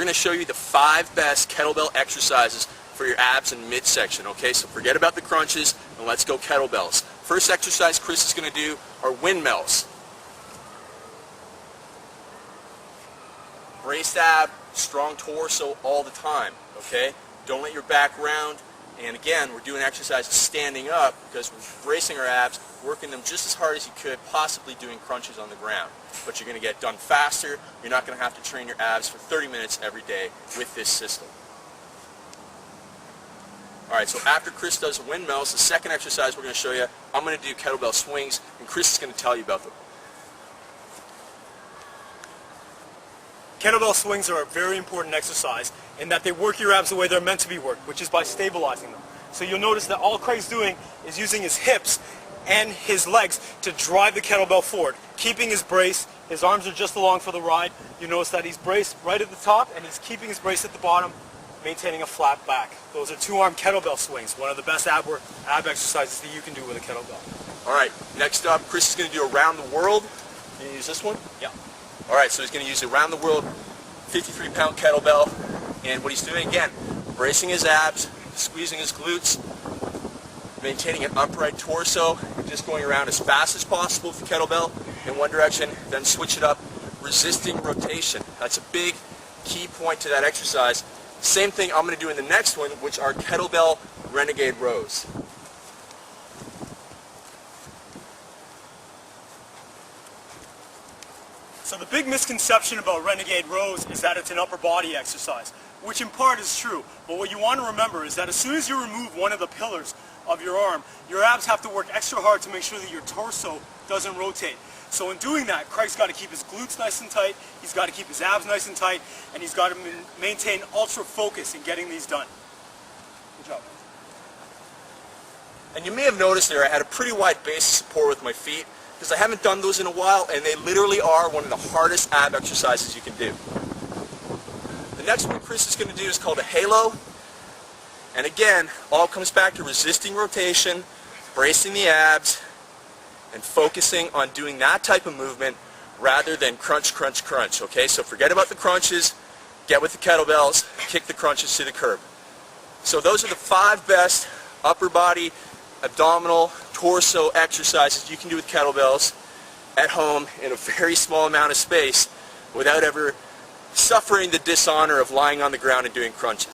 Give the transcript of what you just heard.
going to show you the 5 best kettlebell exercises for your abs and midsection, okay? So forget about the crunches and let's go kettlebells. First exercise Chris is going to do are windmills. Braced ab, strong torso all the time, okay? Don't let your back round. And again, we're doing exercises standing up because we're bracing our abs, working them just as hard as you could, possibly doing crunches on the ground. But you're going to get done faster. You're not going to have to train your abs for 30 minutes every day with this system. Alright, so after Chris does the windmills, the second exercise we're going to show you, I'm going to do kettlebell swings, and Chris is going to tell you about them. Kettlebell swings are a very important exercise in that they work your abs the way they're meant to be worked, which is by stabilizing them. So you'll notice that all Craig's doing is using his hips and his legs to drive the kettlebell forward, keeping his brace. His arms are just along for the ride. You notice that he's braced right at the top and he's keeping his brace at the bottom, maintaining a flat back. Those are 2-arm kettlebell swings, one of the best ab exercises that you can do with a kettlebell. Alright, next up, Chris is going to do around the world. Can you use this one? Yeah. Alright, so he's going to use around the world 53-pound kettlebell, and what he's doing again, bracing his abs, squeezing his glutes, maintaining an upright torso, just going around as fast as possible with the kettlebell in one direction, then switch it up, resisting rotation. That's a big key point to that exercise. Same thing I'm going to do in the next one, which are kettlebell renegade rows. So the big misconception about renegade rows is that it's an upper body exercise, which in part is true. But what you want to remember is that as soon as you remove one of the pillars of your arm, your abs have to work extra hard to make sure that your torso doesn't rotate. So in doing that, Craig's got to keep his glutes nice and tight, he's got to keep his abs nice and tight, and he's got to maintain ultra focus in getting these done. Good job. And you may have noticed there I had a pretty wide base of support with my feet, because I haven't done those in a while, and they literally are one of the hardest ab exercises you can do. The next one Chris is going to do is called a halo. And again, all comes back to resisting rotation, bracing the abs, and focusing on doing that type of movement rather than crunch, crunch, crunch. Okay, so forget about the crunches, get with the kettlebells, kick the crunches to the curb. So those are the 5 best upper body, abdominal, torso exercises you can do with kettlebells at home in a very small amount of space without ever suffering the dishonor of lying on the ground and doing crunches.